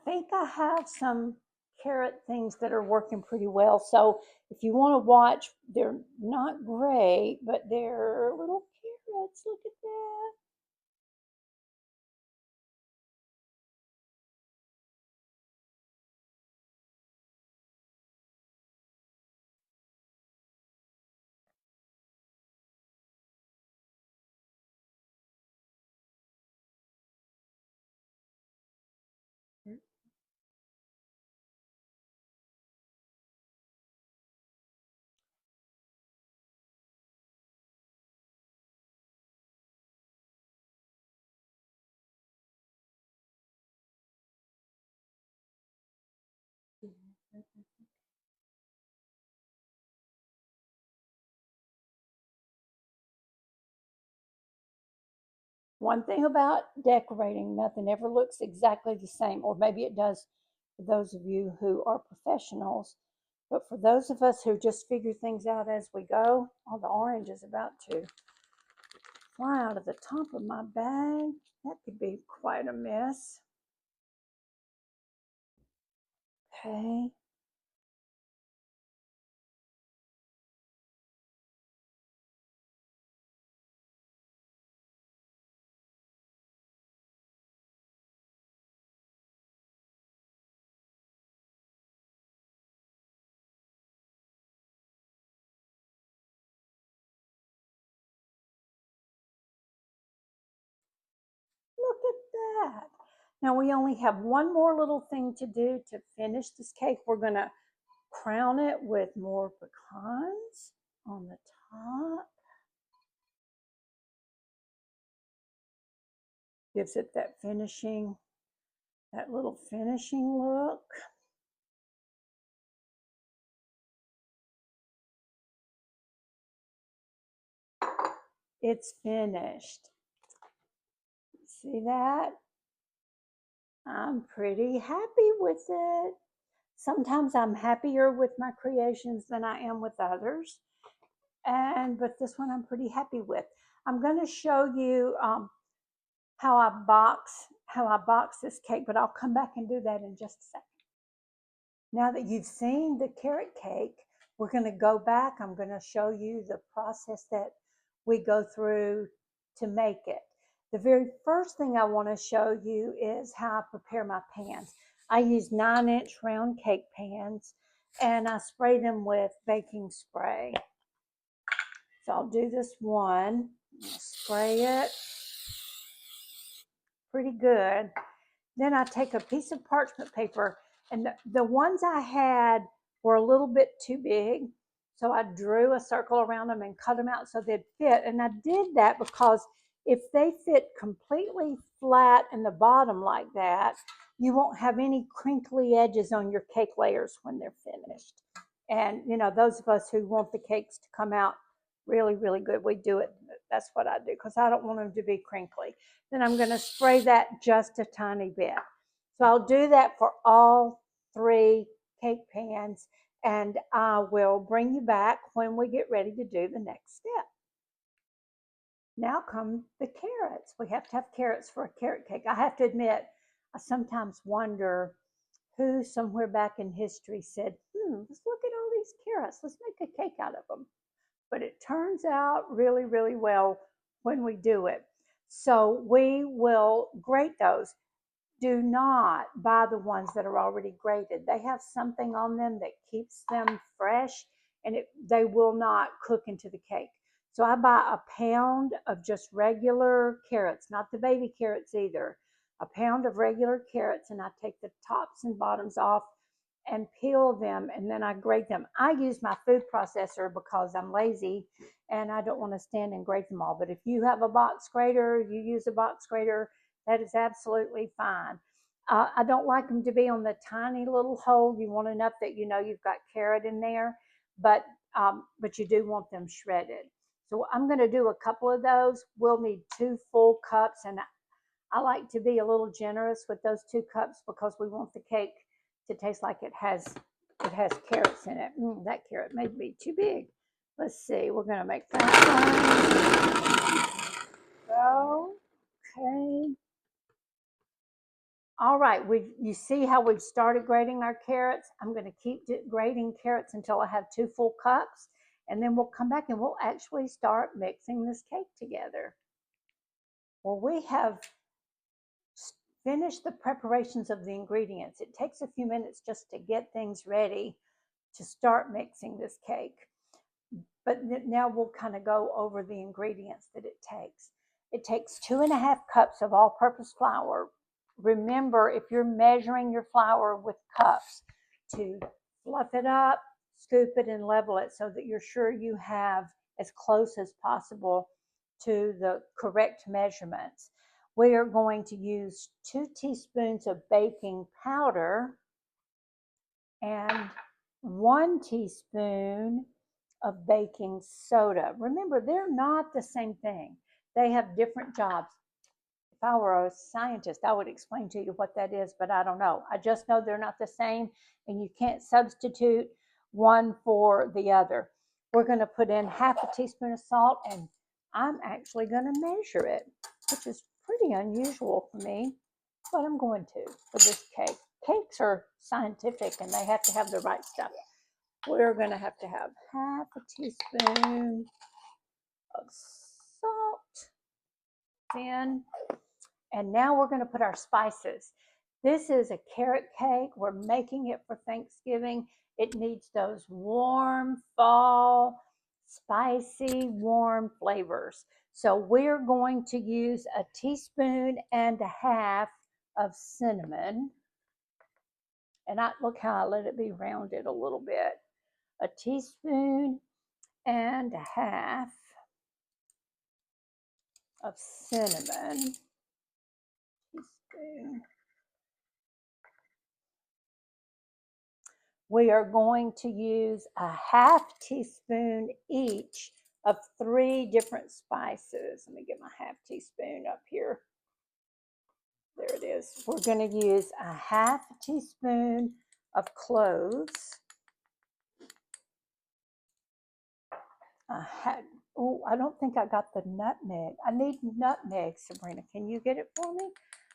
think I have some carrot things that are working pretty well. So if you want to watch, they're not great, but they're little carrots. Look at that. One thing about decorating, nothing ever looks exactly the same, or maybe it does for those of you who are professionals. But for those of us who just figure things out as we go, oh, the orange is about to fly out of the top of my bag. That could be quite a mess. Okay. Look at that. Now we only have one more little thing to do to finish this cake. We're going to crown it with more pecans on the top. Gives it that finishing, that little finishing look. It's finished. See that? I'm pretty happy with it. Sometimes I'm happier with my creations than I am with others. But this one I'm pretty happy with. I'm going to show you how I box this cake, but I'll come back and do that in just a second. Now that you've seen the carrot cake, we're going to go back. I'm going to show you the process that we go through to make it. The very first thing I want to show you is how I prepare my pans. I use 9-inch round cake pans and I spray them with baking spray. So I'll do this one, I'll spray it pretty good. Then I take a piece of parchment paper, and the ones I had were a little bit too big. So I drew a circle around them and cut them out so they'd fit. And I did that because if they fit completely flat in the bottom like that, you won't have any crinkly edges on your cake layers when they're finished. And, you know, those of us who want the cakes to come out really, really good, we do it. That's what I do because I don't want them to be crinkly. Then I'm going to spray that just a tiny bit. So I'll do that for all 3 cake pans, and I will bring you back when we get ready to do the next step. Now come the carrots. We have to have carrots for a carrot cake. I have to admit, I sometimes wonder who somewhere back in history said, let's look at all these carrots. Let's make a cake out of them. But it turns out really, really well when we do it. So we will grate those. Do not buy the ones that are already grated. They have something on them that keeps them fresh, and they will not cook into the cake. So I buy a pound of just regular carrots, not the baby carrots either. A pound of regular carrots, and I take the tops and bottoms off and peel them, and then I grate them. I use my food processor because I'm lazy and I don't want to stand and grate them all. But if you have a box grater, you use a box grater, that is absolutely fine. I don't like them to be on the tiny little hole. You want enough that you know you've got carrot in there, but you do want them shredded. So I'm going to do a couple of those. We'll need 2 full cups, and I like to be a little generous with those 2 cups because we want the cake to taste like it has carrots in it. That carrot may be too big. Let's see. We're going to make that one. Go. Okay. All right, you see how we've started grating our carrots? I'm going to keep grating carrots until I have 2 full cups, and then we'll come back and we'll actually start mixing this cake together. Well, we have finished the preparations of the ingredients. It takes a few minutes just to get things ready to start mixing this cake. But now we'll kind of go over the ingredients that it takes. It takes 2.5 cups of all-purpose flour. Remember, if you're measuring your flour with cups, to fluff it up, scoop it, and level it so that you're sure you have as close as possible to the correct measurements. We are going to use 2 teaspoons of baking powder and 1 teaspoon of baking soda. Remember, they're not the same thing. They have different jobs. If I were a scientist, I would explain to you what that is, but I don't know. I just know they're not the same, and you can't substitute one for the other. We're going to put in 1/2 teaspoon of salt, and I'm actually going to measure it, which is pretty unusual for me, but I'm going to for this cake. Cakes are scientific, and they have to have the right stuff. We're going to have 1/2 teaspoon of salt in. And now we're going to put our spices. This is a carrot cake. We're making it for Thanksgiving. It needs those warm, fall, spicy, warm flavors. So we're going to use 1.5 teaspoons of cinnamon. And look how I let it be rounded a little bit. 1.5 teaspoons of cinnamon. Teaspoon. We are going to use 1/2 teaspoon each of 3 different spices. Let me get my 1/2 teaspoon up here. There it is. We're going to use 1/2 teaspoon of cloves. Oh, I don't think I got the nutmeg. I need nutmeg, Sabrina. Can you get it for me?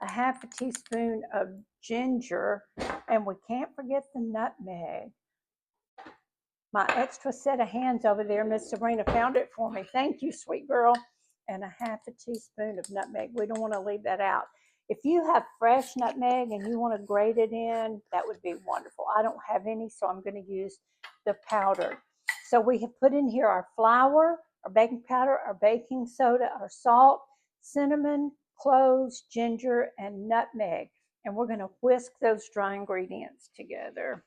1/2 teaspoon of ginger, and we can't forget the nutmeg. My extra set of hands over there, Miss Sabrina, found it for me. Thank you, sweet girl. And 1/2 teaspoon of nutmeg. We don't want to leave that out. If you have fresh nutmeg and you want to grate it in, that would be wonderful. I don't have any, so I'm going to use the powder. So we have put in here our flour, our baking powder, our baking soda, our salt, cinnamon, cloves, ginger, and nutmeg. And we're going to whisk those dry ingredients together.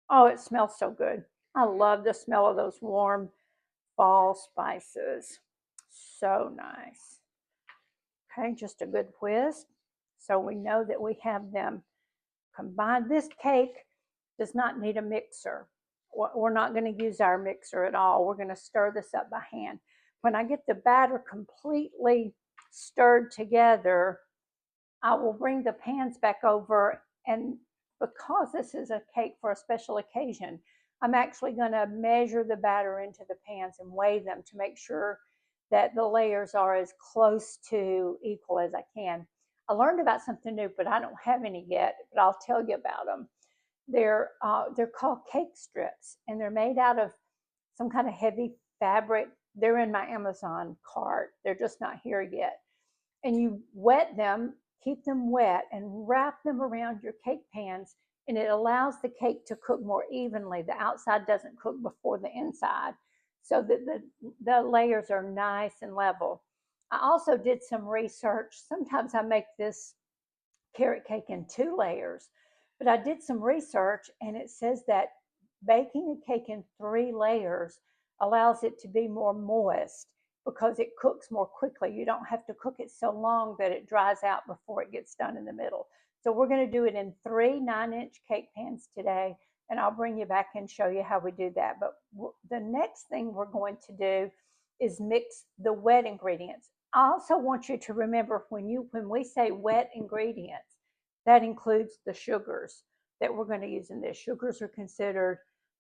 Oh, it smells so good. I love the smell of those warm fall spices. So nice. Okay, just a good whisk. So we know that we have them combined. This cake does not need a mixer. We're not going to use our mixer at all. We're going to stir this up by hand. When I get the batter completely stirred together, I will bring the pans back over, and because this is a cake for a special occasion, I'm actually going to measure the batter into the pans and weigh them to make sure that the layers are as close to equal as I can. I learned about something new, but I don't have any yet, but I'll tell you about them. They're called cake strips, and they're made out of some kind of heavy fabric. They're in my Amazon cart. They're just not here yet. And you wet them, keep them wet, and wrap them around your cake pans, and it allows the cake to cook more evenly. The outside doesn't cook before the inside, so that the layers are nice and level. I also did some research. Sometimes I make this carrot cake in 2 layers, but I did some research, and it says that baking a cake in 3 layers allows it to be more moist because it cooks more quickly. You don't have to cook it so long that it dries out before it gets done in the middle. So we're going to do it in 3 9-inch cake pans today, and I'll bring you back and show you how we do that. But the next thing we're going to do is mix the wet ingredients. I also want you to remember when we say wet ingredients, that includes the sugars that we're going to use in this. Sugars are considered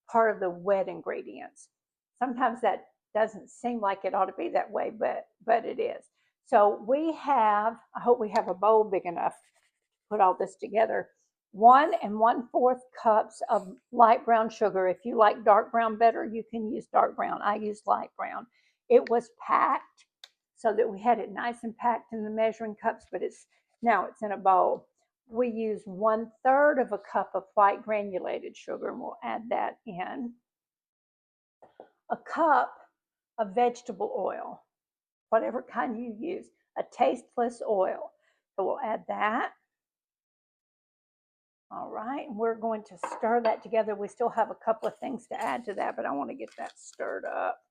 part of the wet ingredients. Sometimes that doesn't seem like it ought to be that way, but it is. So I hope we have a bowl big enough put all this together. 1 1/4 cups of light brown sugar. If you like dark brown better, you can use dark brown. I use light brown. It was packed so that we had it nice and packed in the measuring cups, but now it's in a bowl. We use 1/3 of a cup of white granulated sugar, and we'll add that in. A cup of vegetable oil, whatever kind you use, a tasteless oil. So we'll add that. All right, and we're going to stir that together. We still have a couple of things to add to that, but I want to get that stirred up.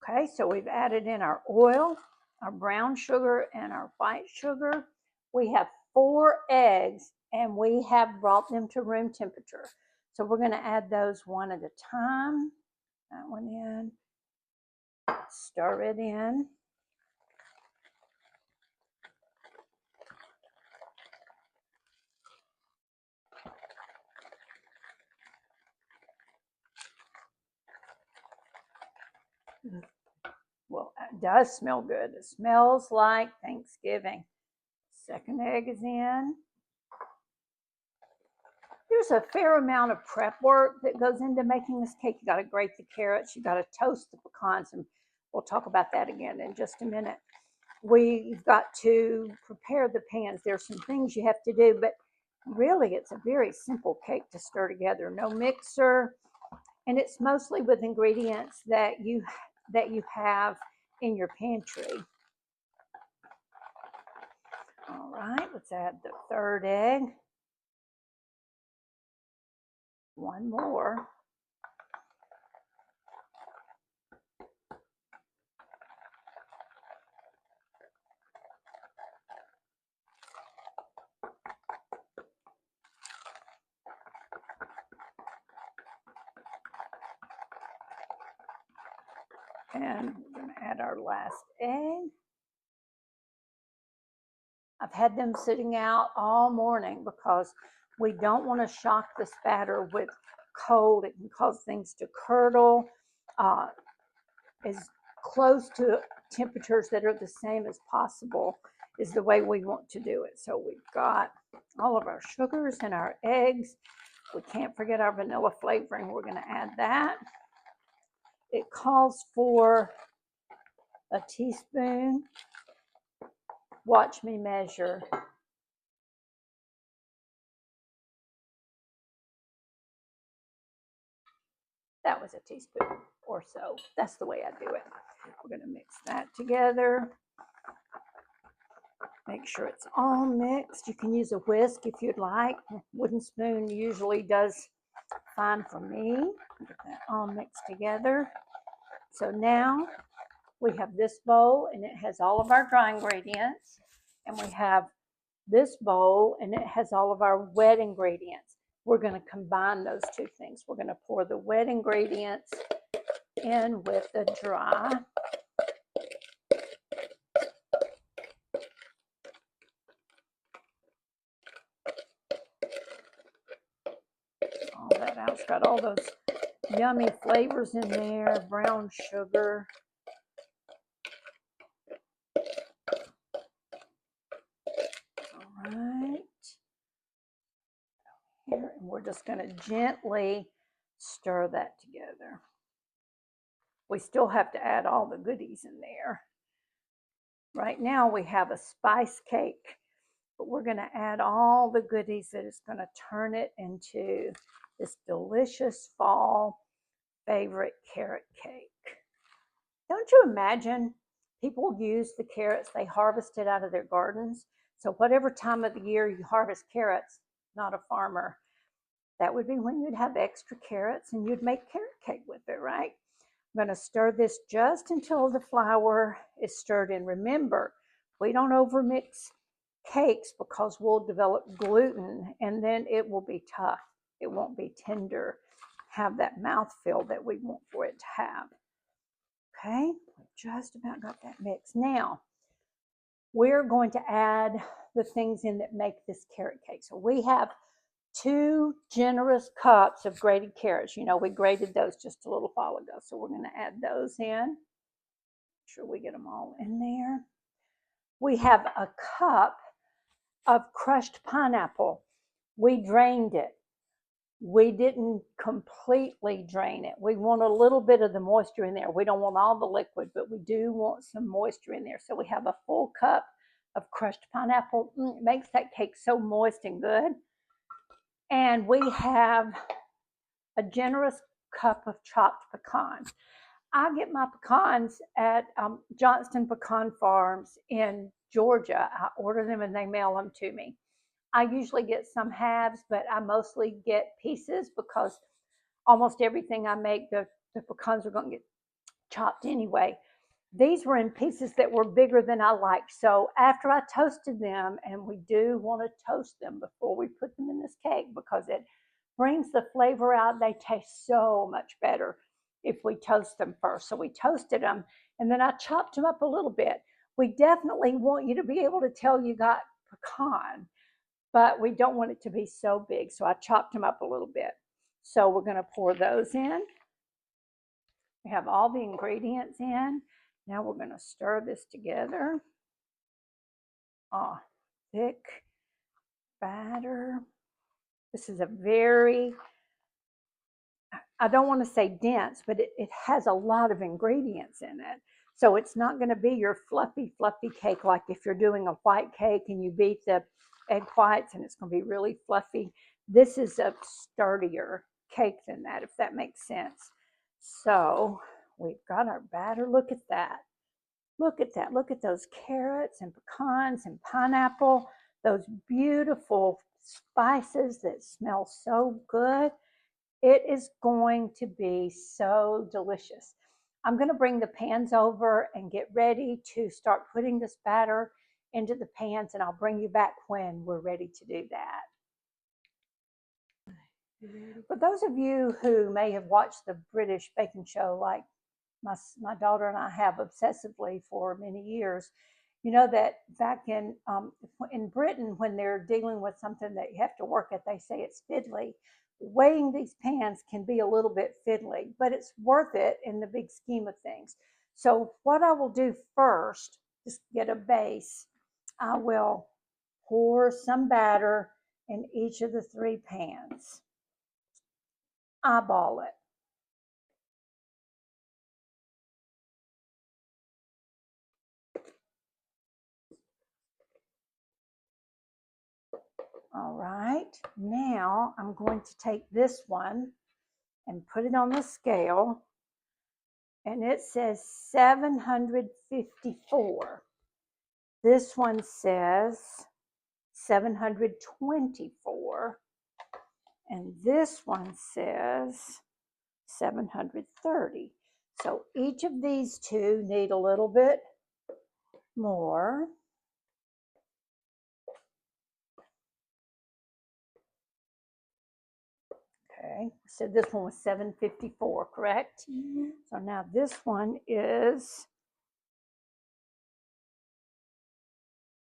Okay, so we've added in our oil, our brown sugar, and our white sugar. We have 4 eggs, and we have brought them to room temperature. So we're going to add those one at a time. That one in. Stir it in. Well, it does smell good. It smells like Thanksgiving. Second egg is in. There's a fair amount of prep work that goes into making this cake. You got to grate the carrots, you got to toast the pecans, and we'll talk about that again in just a minute. We've got to prepare the pans. There's some things you have to do, but really it's a very simple cake to stir together. No mixer, and it's mostly with ingredients that you have in your pantry. All right, let's add the third egg. One more. And we're going to add our last egg. I've had them sitting out all morning because we don't want to shock this batter with cold. It can cause things to curdle. As close to temperatures that are the same as possible is the way we want to do it. So we've got all of our sugars and our eggs. We can't forget our vanilla flavoring. We're going to add that. It calls for a teaspoon. Watch me measure. That was a teaspoon or so. That's the way I do it. We're going to mix that together. Make sure it's all mixed. You can use a whisk if you'd like. A wooden spoon usually does fine for me. Get that all mixed together. So now we have this bowl, and it has all of our dry ingredients. And we have this bowl, and it has all of our wet ingredients. We're going to combine those two things. We're going to pour the wet ingredients in with the dry. All that out. It's got all those yummy flavors in there. Brown sugar. All right. Here, and we're just going to gently stir that together. We still have to add all the goodies in there. Right now we have a spice cake, but we're going to add all the goodies that is going to turn it into this delicious fall favorite carrot cake. Don't you imagine people use the carrots they harvested out of their gardens? So whatever time of the year you harvest carrots, not a farmer, that would be when you'd have extra carrots and you'd make carrot cake with it, right? I'm going to stir this just until the flour is stirred in. Remember, we don't overmix cakes because we'll develop gluten and then it will be tough. It won't be tender, have that mouthfeel that we want for it to have. Okay, we've just about got that mixed. Now, we're going to add the things in that make this carrot cake. So we have 2 generous cups of grated carrots. You know, we grated those just a little while ago. So we're going to add those in. Make sure we get them all in there. We have a cup of crushed pineapple. We drained it. We didn't completely drain it. We want a little bit of the moisture in there. We don't want all the liquid, but we do want some moisture in there. So we have a full cup of crushed pineapple. It makes that cake so moist and good. And we have a generous cup of chopped pecans. I get my pecans at Johnston Pecan Farms in Georgia. I order them and they mail them to me. I usually get some halves, but I mostly get pieces because almost everything I make, the pecans are going to get chopped anyway. These were in pieces that were bigger than I liked. So after I toasted them, and we do want to toast them before we put them in this cake because it brings the flavor out. They taste so much better if we toast them first. So we toasted them, and then I chopped them up a little bit. We definitely want you to be able to tell you got pecan, but we don't want it to be so big. So I chopped them up a little bit. So we're going to pour those in. We have all the ingredients in. Now we're going to stir this together. Oh, thick batter. This is a very, I don't want to say dense, but it has a lot of ingredients in it. So it's not going to be your fluffy, fluffy cake like if you're doing a white cake and you beat the egg whites and it's going to be really fluffy. This is a sturdier cake than that, if that makes sense. So we've got our batter. Look at that. Look at that. Look at those carrots and pecans and pineapple, those beautiful spices that smell so good. It is going to be so delicious. I'm going to bring the pans over and get ready to start putting this batter into the pans, and I'll bring you back when we're ready to do that. For those of you who may have watched the British baking show like my daughter and I have obsessively for many years, you know that back in Britain, when they're dealing with something that you have to work at, they say it's fiddly. Weighing these pans can be a little bit fiddly, but it's worth it in the big scheme of things. So what I will do first, just get a base, I will pour some batter in each of the 3 pans. Eyeball it. All right, now I'm going to take this one and put it on the scale, and it says 754. This one says 724, and this one says 730. So each of these 2 need a little bit more. Okay, so this one was 754, correct? Mm-hmm. So now this one is,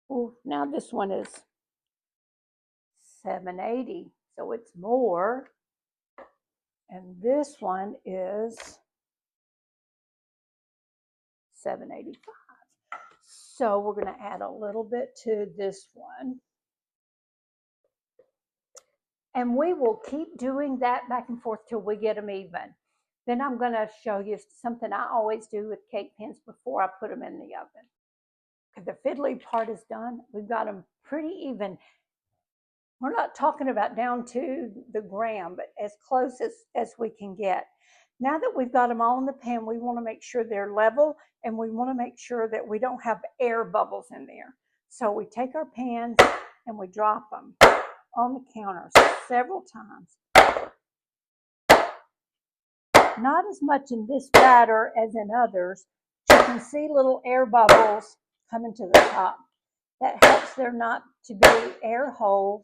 oh, now this one is 780, so it's more. And this one is 785. So we're going to add a little bit to this one. And we will keep doing that back and forth till we get them even. Then I'm going to show you something I always do with cake pans before I put them in the oven. Okay, the fiddly part is done. We've got them pretty even. We're not talking about down to the gram, but as close as we can get. Now that we've got them all in the pan, we want to make sure they're level, and we want to make sure that we don't have air bubbles in there. So we take our pans and we drop them on the counter several times. Not as much in this batter as in others. You can see little air bubbles coming to the top. That helps there not to be air holes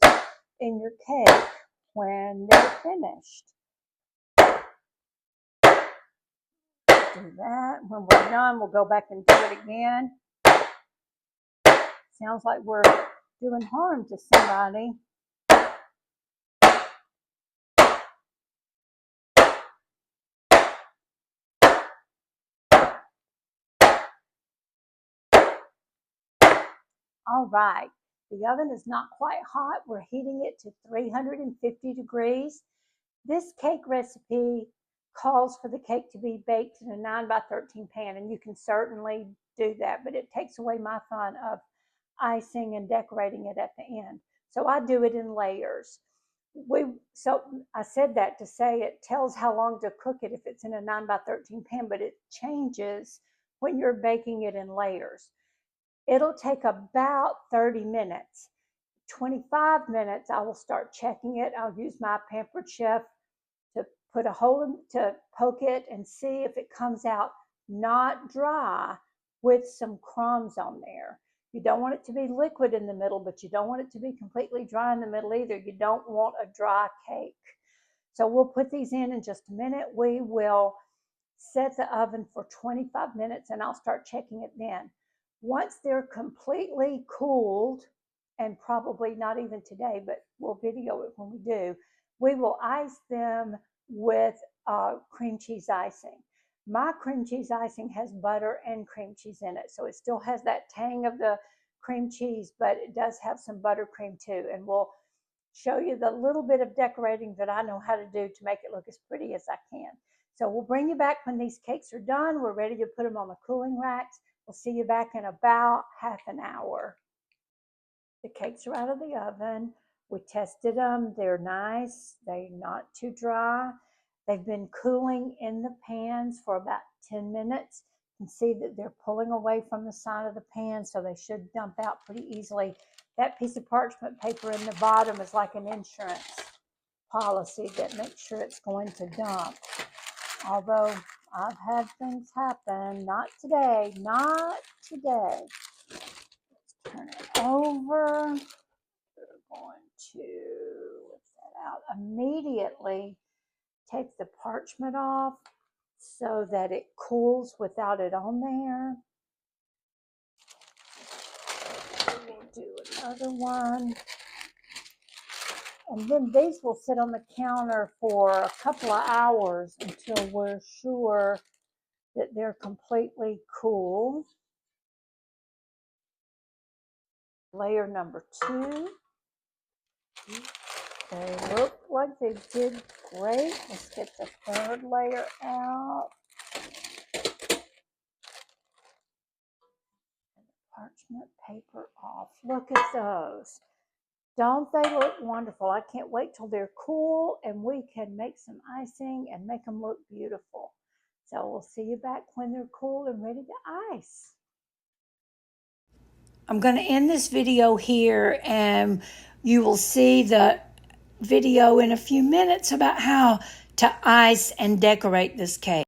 in your cake when they're finished. Do that. When we're done, we'll go back and do it again. Sounds like we're doing harm to somebody. All right, the oven is not quite hot. We're heating it to 350 degrees. This cake recipe calls for the cake to be baked in a 9 by 13 pan, and you can certainly do that, but it takes away my fun of icing and decorating it at the end. So I do it in layers. So I said that to say it tells how long to cook it if it's in a 9 by 13 pan, but it changes when you're baking it in layers. It'll take about 30 minutes. 25 minutes, I will start checking it. I'll use my Pampered Chef to put a hole in, to poke it and see if it comes out not dry with some crumbs on there. You don't want it to be liquid in the middle, but you don't want it to be completely dry in the middle either. You don't want a dry cake. So we'll put these in just a minute. We will set the oven for 25 minutes and I'll start checking it then. Once they're completely cooled, and probably not even today, but we'll video it when we do, we will ice them with cream cheese icing. My cream cheese icing has butter and cream cheese in it, so it still has that tang of the cream cheese, but it does have some buttercream too, and we'll show you the little bit of decorating that I know how to do to make it look as pretty as I can. So we'll bring you back when these cakes are done. We're ready to put them on the cooling racks. We'll see you back in about half an hour. The cakes are out of the oven. We tested them. They're nice. They're not too dry. They've been cooling in the pans for about 10 minutes. You can see that they're pulling away from the side of the pan, so they should dump out pretty easily. That piece of parchment paper in the bottom is like an insurance policy that makes sure it's going to dump. Although I've had things happen. Not today. Not today. Let's turn it over. We're going to lift that out. Immediately take the parchment off so that it cools without it on there. We'll do another one. And then these will sit on the counter for a couple of hours until we're sure that they're completely cool. Layer number 2. They look like they did great. Let's get the third layer out. Parchment paper off. Look at those. Don't they look wonderful? I can't wait till they're cool and we can make some icing and make them look beautiful. So we'll see you back when they're cool and ready to ice. I'm going to end this video here and you will see the video in a few minutes about how to ice and decorate this cake.